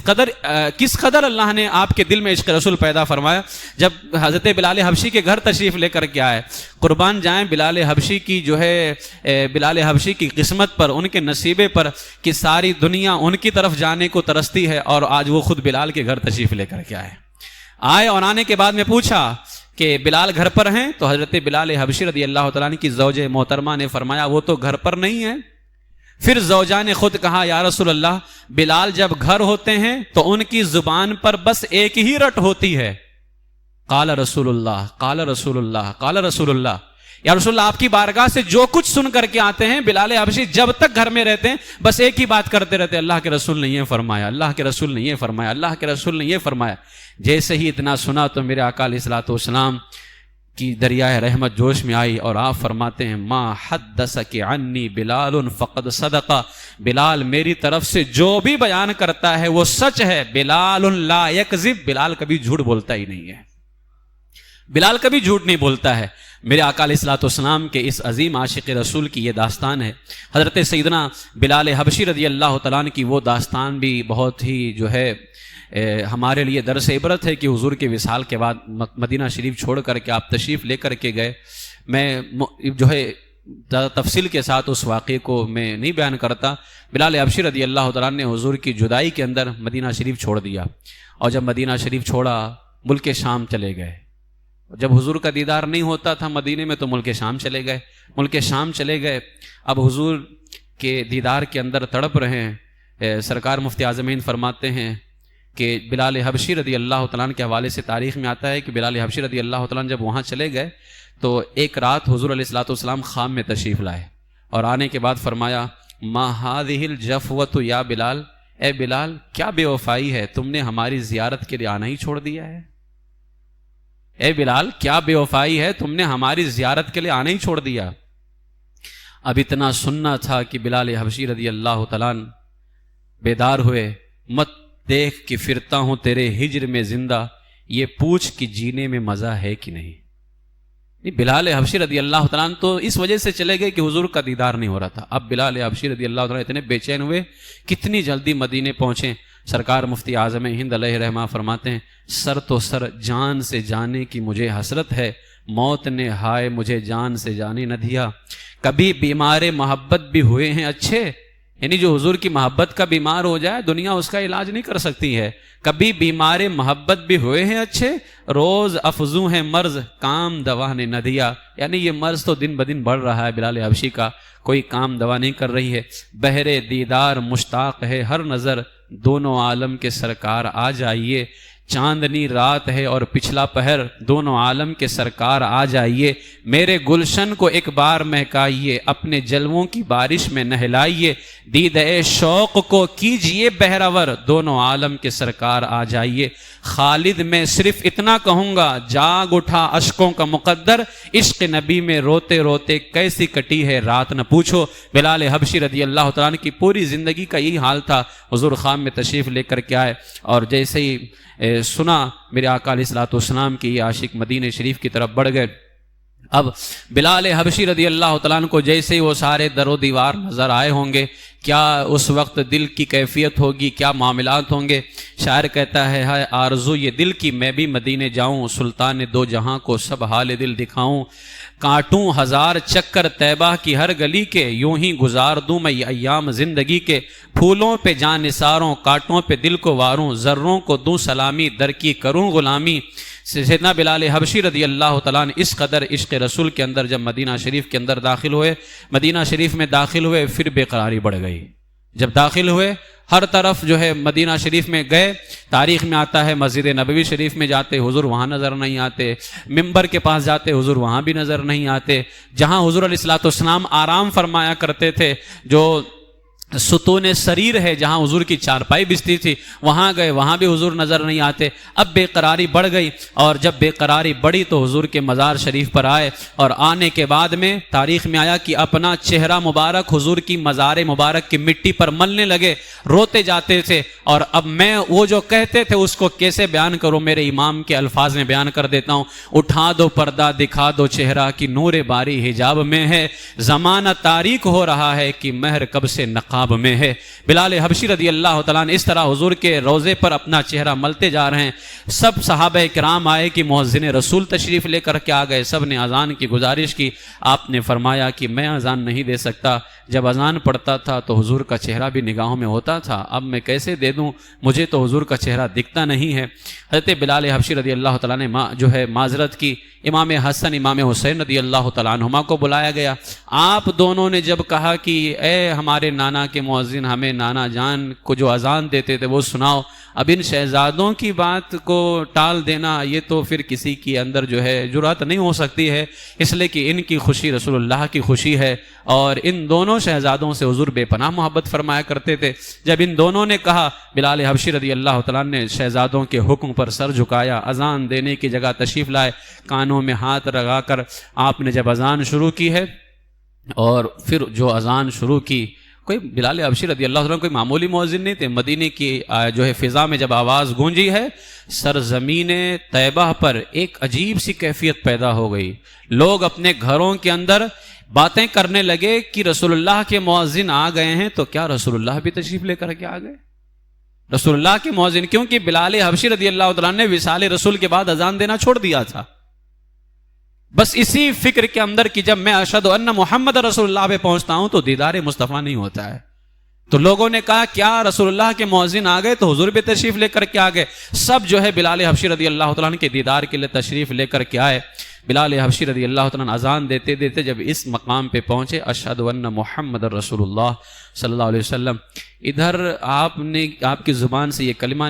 قدر اللہ نے آپ کے دل میں عشق رسول پیدا فرمایا. جب حضرت بلال حبشی کے گھر تشریف لے کر کے آئے، قربان جائیں بلال حبشی کی جو ہے بلال حبشی کی قسمت پر، ان کے نصیبے پر کہ ساری دنیا ان کی طرف جانے کو ترستی ہے، اور آج وہ خود بلال کے گھر تشریف لے کر کے آئے اور آنے کے بعد میں پوچھا کہ بلال گھر پر ہیں؟ تو حضرت بلال حبشی رضی اللہ تعالیٰ عنہ کی زوج محترمہ نے فرمایا وہ تو گھر پر نہیں ہے. پھر زوجہ نے خود کہا یا رسول اللہ بلال جب گھر ہوتے ہیں تو ان کی زبان پر بس ایک ہی رٹ ہوتی ہے، قال رسول اللہ قال رسول اللہ قال رسول اللہ. یا رسول اللہ آپ کی بارگاہ سے جو کچھ سن کر کے آتے ہیں بلال حبشی جب تک گھر میں رہتے ہیں بس ایک ہی بات کرتے رہتے، اللہ کے رسول نے یہ فرمایا، اللہ کے رسول نے یہ فرمایا، اللہ کے رسول نے یہ فرمایا. جیسے ہی اتنا سنا تو میرے آقا علیہ الصلوۃ والسلام کی دریائے رحمت جوش میں آئی اور آپ فرماتے ہیں ما حدثک عنی بلال فقد صدق. بلال میری طرف سے جو بھی بیان کرتا ہے وہ سچ ہے. بلال لا یکذب، بلال کبھی جھوٹ بولتا ہی نہیں ہے، بلال کبھی جھوٹ نہیں بولتا ہے. میرے آقا علیہ الصلوۃ والسلام کے اس عظیم عاشق رسول کی یہ داستان ہے. حضرت سیدنا بلال حبشی رضی اللہ تعالیٰ عنہ کی وہ داستان بھی بہت ہی جو ہے ہمارے لیے درس عبرت ہے کہ حضور کے وصال کے بعد مدینہ شریف چھوڑ کر کے آپ تشریف لے کر کے گئے. میں جو ہے زیادہ تفصیل کے ساتھ اس واقعے کو میں نہیں بیان کرتا. بلال حبشی رضی اللہ تعالیٰ نے حضور کی جدائی کے اندر مدینہ شریف چھوڑ دیا، اور جب مدینہ شریف چھوڑا ملک شام چلے گئے. جب حضور کا دیدار نہیں ہوتا تھا مدینے میں تو ملک شام چلے گئے. ملک شام چلے گئے. اب حضور کے دیدار کے اندر تڑپ رہے ہیں. سرکار مفتی اعظمین فرماتے ہیں کہ بلال حبشی رضی اللہ تعالیٰ عنہ کے حوالے سے تاریخ میں آتا ہے کہ بلال حبشی رضی اللہ تعالیٰ عنہ جب وہاں چلے گئے تو ایک رات حضور علیہ الصلوۃ والسلام خام میں تشریف لائے، اور آنے کے بعد فرمایا ما هذه الجفوة یا بلال، اے بلال کیا بے وفائی ہے، تم نے ہماری زیارت کے لیے آنا ہی چھوڑ دیا ہے. اے بلال کیا بے وفائی ہے، تم نے ہماری زیارت کے لیے آنا ہی چھوڑ دیا. اب اتنا سننا تھا کہ بلال حبشی رضی اللہ تعالیٰ عنہ بیدار ہوئے. مت دیکھ کہ پھرتا ہوں تیرے ہجر میں زندہ، یہ پوچھ کہ جینے میں مزہ ہے کہ نہیں. بلال حبشی رضی اللہ تعالیٰ عنہ تو اس وجہ سے چلے گئے کہ حضور کا دیدار نہیں ہو رہا تھا. اب بلال حبشی رضی اللہ تعالیٰ اتنے بے چین ہوئے کتنی جلدی مدینے پہنچے. سرکار مفتی اعظم ہند علیہ رحمہ فرماتے ہیں سر تو سر جان سے جانے کی مجھے حسرت ہے، موت نے ہائے مجھے جان سے جانے نہ دیا. کبھی بیمار محبت بھی ہوئے ہیں اچھے، یعنی جو حضور کی محبت کا بیمار ہو جائے دنیا اس کا علاج نہیں کر سکتی ہے. کبھی بیمار محبت بھی ہوئے ہیں اچھے، روز افزوں ہے مرض کام دوا نے نہ دیا. یعنی یہ مرض تو دن بدن بڑھ رہا ہے بلال حبشی کا، کوئی کام دوا نہیں کر رہی ہے. بہرے دیدار مشتاق ہے ہر نظر، دونوں عالم کے سرکار آ جائیے. چاندنی رات ہے اور پچھلا پہر، دونوں عالم کے سرکار آ جائیے. میرے گلشن کو ایک بار مہکائیے، اپنے جلووں کی بارش میں نہلائیے. دیدہ شوق کو کیجئے بہرور، دونوں عالم کے سرکار آ جائیے. خالد میں صرف اتنا کہوں گا، جاگ اٹھا اشکوں کا مقدر، عشق نبی میں روتے روتے کیسی کٹی ہے رات نہ پوچھو. بلال حبشی رضی اللہ تعالیٰ عنہ کی پوری زندگی کا یہی حال تھا. حضور خام میں تشریف لے کر کے آئے اور جیسے ہی سنا میرے آقا علیہ الصلوۃ والسلام کی یہ عاشق مدینہ شریف کی طرف بڑھ گئے. اب بلال حبشی رضی اللہ تعالیٰ عنہ کو جیسے ہی وہ سارے در و دیوار نظر آئے ہوں گے، کیا اس وقت دل کی کیفیت ہوگی، کیا معاملات ہوں گے؟ شاعر کہتا ہے آرزو یہ دل کی میں بھی مدینے جاؤں، سلطان دو جہاں کو سب حال دل دکھاؤں، کاٹوں ہزار چکر طیبہ کی ہر گلی کے، یوں ہی گزار دوں میں یہ ایام زندگی کے، پھولوں پہ جان نثاروں، کانٹوں پہ دل کو واروں، ذروں کو دوں سلامی، در کی کروں غلامی۔ سیدنا بلال حبشی رضی اللہ تعالیٰ عنہ اس قدر عشق رسول کے اندر جب مدینہ شریف کے اندر داخل ہوئے، مدینہ شریف میں داخل ہوئے، پھر بے قراری بڑھ گئی۔ جب داخل ہوئے ہر طرف جو ہے مدینہ شریف میں گئے، تاریخ میں آتا ہے مسجد نبوی شریف میں جاتے حضور وہاں نظر نہیں آتے، ممبر کے پاس جاتے حضور وہاں بھی نظر نہیں آتے، جہاں حضور علیہ الصلوۃ والسلام آرام فرمایا کرتے تھے، جو ستون سریر ہے جہاں حضور کی چارپائی بچتی تھی، وہاں گئے، وہاں بھی حضور نظر نہیں آتے۔ اب بے قراری بڑھ گئی، اور جب بے قراری بڑھی تو حضور کے مزار شریف پر آئے، اور آنے کے بعد میں تاریخ میں آیا کہ اپنا چہرہ مبارک حضور کی مزار مبارک کی مٹی پر ملنے لگے، روتے جاتے تھے۔ اور اب میں وہ جو کہتے تھے اس کو کیسے بیان کروں، میرے امام کے الفاظ میں بیان کر دیتا ہوں۔ اٹھا دو پردہ دکھا دو چہرہ کی نور باری حجاب میں ہے، زمانہ تاریک ہو رہا ہے کہ مہر کب سے نقاب میں ہے۔ بلال حبشی رضی اللہ تعالیٰ نے اس طرح حضور کے روضے پر اپنا چہرہ ملتے جا رہے ہیں۔ سب صحابہ کرام آئے کہ مؤذن رسول تشریف لے کر کے آ گئے، سب نے اذان کی گزارش کی۔ آپ نے فرمایا کہ میں اذان نہیں دے سکتا، جب اذان پڑھتا تھا تو حضور کا چہرہ بھی نگاہوں میں ہوتا تھا، اب میں کیسے دے دوں، مجھے تو حضور کا چہرہ دکھتا نہیں ہے۔ حضرت بلال حبشی رضی اللہ تعالیٰ نے جو ہے معذرت کی۔ امام حسن امام حسین رضی اللہ تعالیٰ عنہما کو بلایا گیا۔ آپ دونوں نے جب کہا کہ اے ہمارے نانا کے مؤذن، ہمیں نانا جان کو جو اذان دیتے تھے وہ سناؤ، اب ان شہزادوں کی بات کو ٹال دینا یہ تو پھر کسی کے اندر جو ہے جرأت نہیں ہو سکتی ہے، اس لیے کہ ان کی خوشی رسول اللہ کی خوشی ہے، اور ان دونوں شہزادوں سے حضور بے پناہ محبت فرمایا کرتے تھے۔ جب ان دونوں نے کہا، بلال حبشی رضی اللہ تعالیٰ نے شہزادوں کے حکم پر سر جھکایا، اذان دینے کی جگہ تشریف لائے، کانوں میں ہاتھ لگا کر آپ نے جب اذان شروع کی ہے، اور پھر جو اذان شروع کی، کوئی بلال حبشی رضی اللہ عنہ کوئی معمولی مؤذن نہیں تھے، مدینے کی جو ہے فضا میں جب آواز گونجی ہے، سرزمین طیبہ پر ایک عجیب سی کیفیت پیدا ہو گئی۔ لوگ اپنے گھروں کے اندر باتیں کرنے لگے کہ رسول اللہ کے مؤذن آ گئے ہیں، تو کیا رسول اللہ بھی تشریف لے کر کے آ گئے؟ رسول اللہ کے مؤذن، کیونکہ بلال حبشی رضی اللہ تعالیٰ نے وصال رسول کے بعد اذان دینا چھوڑ دیا تھا، بس اسی فکر کے اندر کہ جب میں اشہد ان محمد رسول اللہ پہ پہنچتا ہوں تو دیدار مصطفیٰ نہیں ہوتا ہے۔ تو لوگوں نے کہا کیا رسول اللہ کے مؤذن آ گئے، تو حضور بھی تشریف لے کر کے آ گئے۔ سب جو ہے بلال حبشی رضی اللہ تعالیٰ عنہ کے دیدار کے لیے تشریف لے کر کے آئے۔ بلال حبشی رضی اللہ تعالیٰ عنہ اذان دیتے دیتے جب اس مقام پہ پہنچے، اشہد ان محمد رسول اللہ صلی اللہ علیہ وسلم، ادھر آپ کی زبان سے یہ کلمہ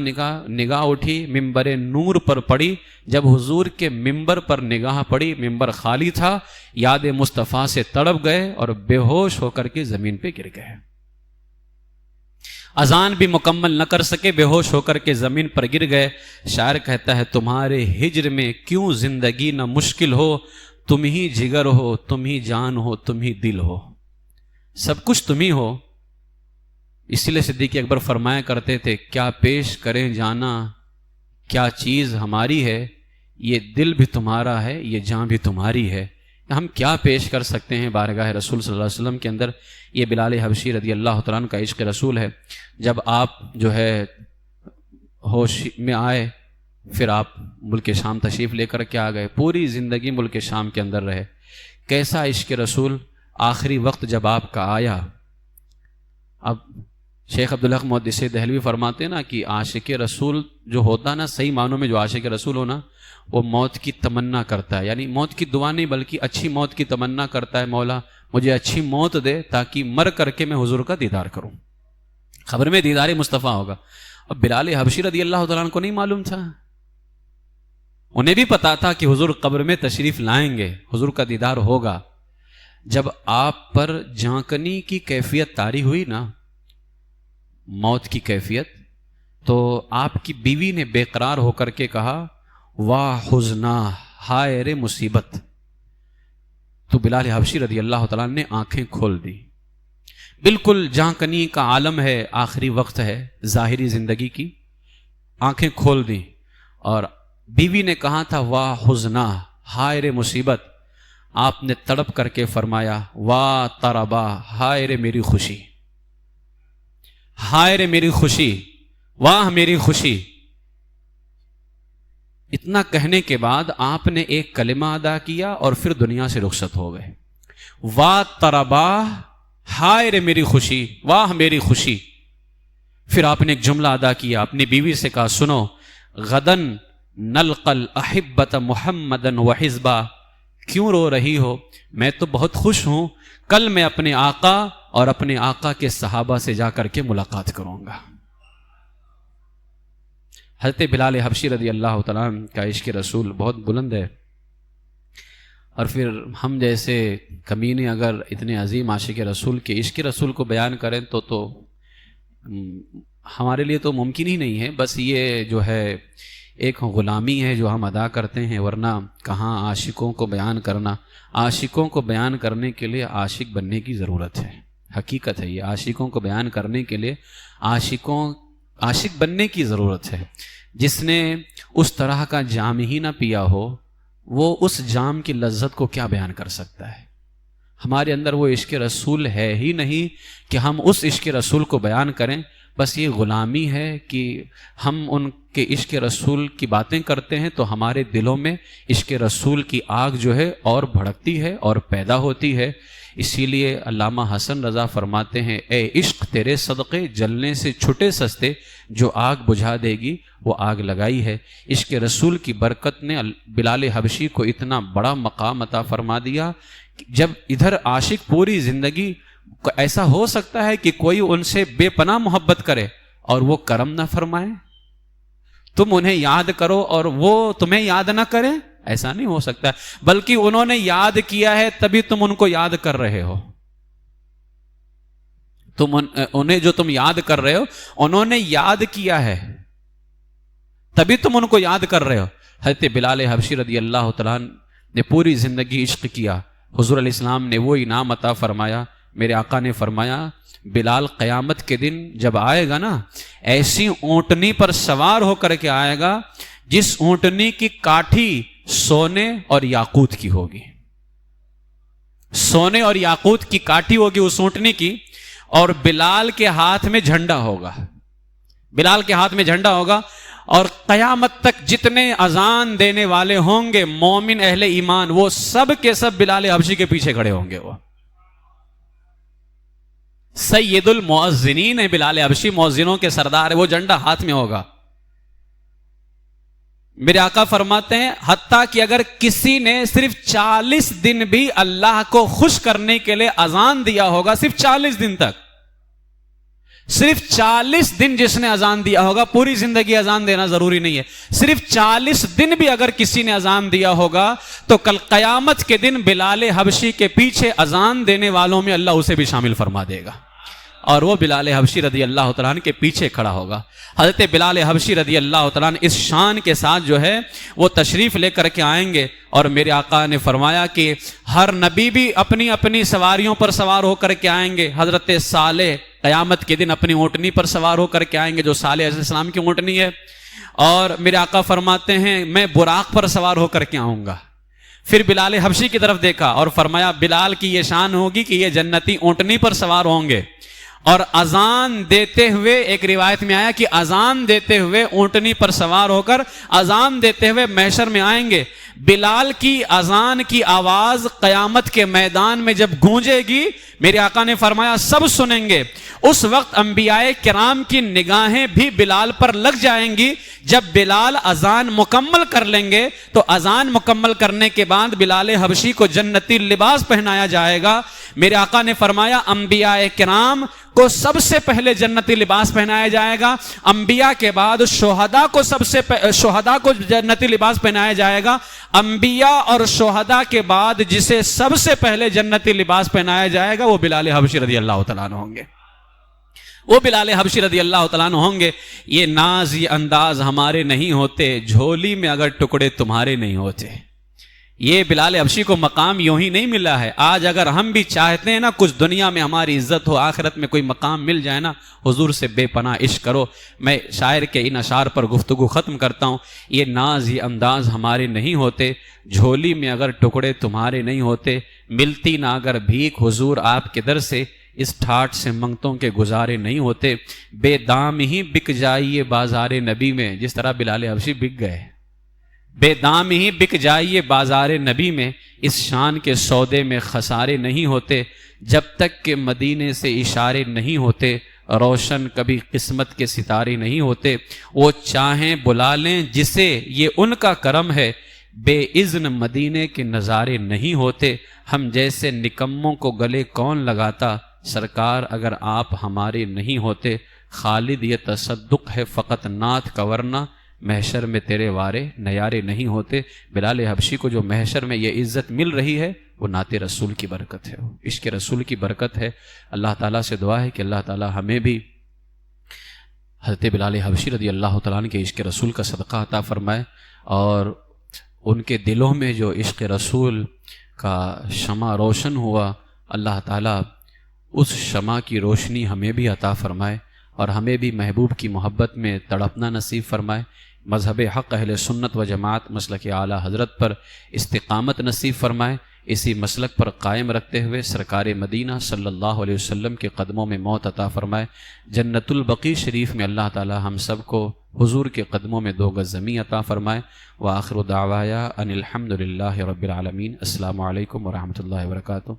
نگاہ اٹھی، ممبر نور پر پڑی۔ جب حضور کے ممبر پر نگاہ پڑی، ممبر خالی تھا، یاد مصطفیٰ سے تڑپ گئے اور بے ہوش ہو کر کے زمین پہ گر گئے۔ اذان بھی مکمل نہ کر سکے، بے ہوش ہو کر کے زمین پر گر گئے۔ شاعر کہتا ہے تمہارے ہجر میں کیوں زندگی نہ مشکل ہو، تم ہی جگر ہو، تم ہی جان ہو، تم ہی دل ہو، سب کچھ تم ہی ہو۔ اسی لیے صدیق اکبر فرمایا کرتے تھے کیا پیش کریں جانا، کیا چیز ہماری ہے، یہ دل بھی تمہارا ہے، یہ جان بھی تمہاری ہے۔ ہم کیا پیش کر سکتے ہیں بارگاہ رسول صلی اللہ علیہ وسلم کے اندر؟ یہ بلال حبشی رضی اللہ تعالیٰ عنہ کا عشق رسول ہے۔ جب آپ جو ہے ہوش میں آئے، پھر آپ ملک شام تشریف لے کر کے آ گئے، پوری زندگی ملک شام کے اندر رہے۔ کیسا عشق رسول! آخری وقت جب آپ کا آیا، اب شیخ عبدالحق محدث دہلوی فرماتے ہیں نا کہ عاشق رسول جو ہوتا نا، صحیح معنوں میں جو عاشق رسول ہونا، وہ موت کی تمنا کرتا ہے، یعنی موت کی دعا نہیں بلکہ اچھی موت کی تمنا کرتا ہے، مولا مجھے اچھی موت دے تاکہ مر کر کے میں حضور کا دیدار کروں، خبر میں دیدار مصطفیٰ ہوگا۔ اب بلال حبشی رضی اللہ تعالیٰ عنہ کو نہیں معلوم تھا، انہیں بھی پتا تھا کہ حضور قبر میں تشریف لائیں گے، حضور کا دیدار ہوگا۔ جب آپ پر جھانکنی کی کیفیت طاری ہوئی نا، موت کی کیفیت، تو آپ کی بیوی نے بے قرار ہو کر کے کہا واہ حزنا، ہائے رے مصیبت۔ تو بلال حبشی رضی اللہ تعالیٰ نے آنکھیں کھول دی، بالکل جھانکنی کا عالم ہے، آخری وقت ہے ظاہری زندگی کی، آنکھیں کھول دی، اور بیوی نے کہا تھا واہ حزنا، ہائے رے مصیبت۔ آپ نے تڑپ کر کے فرمایا واہ تربا، ہائے رے میری خوشی، ہائے رے میری خوشی، واہ میری خوشی۔ اتنا کہنے کے بعد آپ نے ایک کلمہ ادا کیا اور پھر دنیا سے رخصت ہو گئے۔ واہ تربا، ہائے رے میری خوشی، واہ میری خوشی۔ پھر آپ نے ایک جملہ ادا کیا، اپنی بیوی سے کہا سنو، غدن نلقل احبت محمدن وحزبا، کیوں رو رہی ہو؟ میں تو بہت خوش ہوں، کل میں اپنے آقا اور اپنے آقا کے صحابہ سے جا کر کے ملاقات کروں گا۔ حضرت بلال حبشی رضی اللہ تعالیٰ عنہ کا عشق رسول بہت بلند ہے، اور پھر ہم جیسے کمینے اگر اتنے عظیم عاشق رسول کے عشق رسول کو بیان کریں تو ہمارے لیے تو ممکن ہی نہیں ہے۔ بس یہ جو ہے ایک غلامی ہے جو ہم ادا کرتے ہیں، ورنہ کہاں عاشقوں کو بیان کرنا۔ عاشقوں کو بیان کرنے کے لیے عاشق بننے کی ضرورت ہے، حقیقت ہے یہ۔ عاشقوں کو بیان کرنے کے لیے عاشق بننے کی ضرورت ہے۔ جس نے اس طرح کا جام ہی نہ پیا ہو، وہ اس جام کی لذت کو کیا بیان کر سکتا ہے؟ ہمارے اندر وہ عشق رسول ہے ہی نہیں کہ ہم اس عشق رسول کو بیان کریں۔ بس یہ غلامی ہے کہ ہم ان کے عشق رسول کی باتیں کرتے ہیں تو ہمارے دلوں میں عشق رسول کی آگ جو ہے اور بھڑکتی ہے اور پیدا ہوتی ہے۔ اسی لیے علامہ حسن رضا فرماتے ہیں اے عشق تیرے صدقے جلنے سے چھٹے سستے، جو آگ بجھا دے گی وہ آگ لگائی ہے۔ عشق رسول کی برکت نے بلال حبشی کو اتنا بڑا مقام عطا فرما دیا، جب ادھر عاشق پوری زندگی ایسا ہو سکتا ہے کہ کوئی ان سے بے پناہ محبت کرے اور وہ کرم نہ فرمائے، تم انہیں یاد کرو اور وہ تمہیں یاد نہ کریں، ایسا نہیں ہو سکتا، بلکہ انہوں نے یاد کیا ہے تبھی تم ان کو یاد کر رہے ہو۔ انہیں جو تم یاد کر رہے ہو انہوں نے یاد کیا ہے تبھی تم ان کو یاد کر رہے ہو۔ حضرت بلال حبشی رضی اللہ تعالیٰ نے پوری زندگی عشق کیا، حضور علیہ السلام نے وہ انعام عطا فرمایا۔ میرے آقا نے فرمایا بلال قیامت کے دن جب آئے گا نا، ایسی اونٹنی پر سوار ہو کر کے آئے گا جس اونٹنی کی کاٹھی سونے اور یاقوت کی ہوگی، سونے اور یاقوت کی کاٹھی ہوگی اس اونٹنی کی، اور بلال کے ہاتھ میں جھنڈا ہوگا، بلال کے ہاتھ میں جھنڈا ہوگا، اور قیامت تک جتنے اذان دینے والے ہوں گے مومن اہل ایمان، وہ سب کے سب بلال حبشی کے پیچھے کھڑے ہوں گے۔ وہ سید المؤذنین ہے بلال حبشی، مؤذنوں کے سردار ہے، وہ جھنڈا ہاتھ میں ہوگا۔ میرے آقا فرماتے ہیں حتیٰ کہ اگر کسی نے صرف 40 دن بھی اللہ کو خوش کرنے کے لیے اذان دیا ہوگا، صرف 40 دن تک، صرف 40 دن جس نے اذان دیا ہوگا، پوری زندگی اذان دینا ضروری نہیں ہے، صرف 40 دن بھی اگر کسی نے اذان دیا ہوگا تو کل قیامت کے دن بلال حبشی کے پیچھے اذان دینے والوں میں اللہ اسے بھی شامل فرما دے گا، اور وہ بلال حبشی رضی اللہ تعالیٰ عنہ کے پیچھے کھڑا ہوگا۔ حضرت بلال حبشی رضی اللہ تعالیٰ عنہ اس شان کے ساتھ جو ہے وہ تشریف لے کر کے آئیں گے، اور میرے آقا نے فرمایا کہ ہر نبی بھی اپنی اپنی سواریوں پر سوار ہو کر کے آئیں گے۔ حضرت صالح قیامت کے دن اپنی اونٹنی پر سوار ہو کر کے آئیں گے جو صالح علیہ السلام کی اونٹنی ہے، اور میرے آقا فرماتے ہیں میں براق پر سوار ہو کر کے آؤں گا۔ پھر بلال حبشی کی طرف دیکھا اور فرمایا بلال کی یہ شان ہوگی کہ یہ جنتی اونٹنی پر سوار ہوں گے، اور اذان دیتے ہوئے، ایک روایت میں آیا کہ اذان دیتے ہوئے اونٹنی پر سوار ہو کر اذان دیتے ہوئے محشر میں آئیں گے۔ بلال کی اذان کی آواز قیامت کے میدان میں جب گونجے گی، میرے آقا نے فرمایا سب سنیں گے، اس وقت انبیاء کرام کی نگاہیں بھی بلال پر لگ جائیں گی۔ جب بلال اذان مکمل کر لیں گے تو اذان مکمل کرنے کے بعد بلال حبشی کو جنتی لباس پہنایا جائے گا۔ میرے آقا نے فرمایا انبیاء کرام کو سب سے پہلے جنتی لباس پہنایا جائے گا، انبیاء کے بعد شہداء کو جنتی لباس پہنایا جائے گا، انبیاء اور شہداء کے بعد جسے سب سے پہلے جنتی لباس پہنایا جائے گا وہ بلال حبشی رضی اللہ تعالیٰ عنہ ہوں گے، وہ بلال حبشی رضی اللہ تعالیٰ عنہ ہوں گے۔ یہ ناز یہ انداز ہمارے نہیں ہوتے، جھولی میں اگر ٹکڑے تمہارے نہیں ہوتے، یہ بلال حبشی کو مقام یوں ہی نہیں ملا ہے. آج اگر ہم بھی چاہتے ہیں نا کچھ دنیا میں ہماری عزت ہو، آخرت میں کوئی مقام مل جائے نا، حضور سے بے پناہ عشق کرو. میں شاعر کے ان اشعار پر گفتگو ختم کرتا ہوں. یہ ناز یہ انداز ہمارے نہیں ہوتے، جھولی میں اگر ٹکڑے تمہارے نہیں ہوتے، ملتی نہ اگر بھیک حضور آپ کے در سے، اس ٹھاٹ سے منگتوں کے گزارے نہیں ہوتے. بے دام ہی بک جائیے بازار نبی میں، جس طرح بلال حبشی بک گئے. بے دام ہی بک جائیے بازار نبی میں، اس شان کے سودے میں خسارے نہیں ہوتے. جب تک کہ مدینے سے اشارے نہیں ہوتے، روشن کبھی قسمت کے ستارے نہیں ہوتے. وہ چاہیں بلا لیں جسے، یہ ان کا کرم ہے، بے اذن مدینے کے نظارے نہیں ہوتے. ہم جیسے نکموں کو گلے کون لگاتا، سرکار اگر آپ ہمارے نہیں ہوتے. خالد یہ تصدق ہے فقط نعت کا، ورنہ محشر میں تیرے وارے نیارے نہیں ہوتے. بلال حبشی کو جو محشر میں یہ عزت مل رہی ہے وہ نعت رسول کی برکت ہے، عشق رسول کی برکت ہے. اللہ تعالیٰ سے دعا ہے کہ اللہ تعالیٰ ہمیں بھی حضرت بلال حبشی رضی اللہ تعالیٰ عنہ کے عشق رسول کا صدقہ عطا فرمائے، اور ان کے دلوں میں جو عشق رسول کا شمع روشن ہوا، اللہ تعالیٰ اس شمع کی روشنی ہمیں بھی عطا فرمائے، اور ہمیں بھی محبوب کی محبت میں تڑپنا نصیب فرمائے. مذہب حق اہل سنت و جماعت مسلک اعلیٰ حضرت پر استقامت نصیب فرمائے. اسی مسلک پر قائم رکھتے ہوئے سرکار مدینہ صلی اللہ علیہ وسلم کے قدموں میں موت عطا فرمائے. جنت البقیع شریف میں اللہ تعالی ہم سب کو حضور کے قدموں میں 2 گز زمین عطا فرمائے. وآخر دعوایا ان الحمد للہ رب العالمین. السلام علیکم ورحمۃ اللہ وبرکاتہ.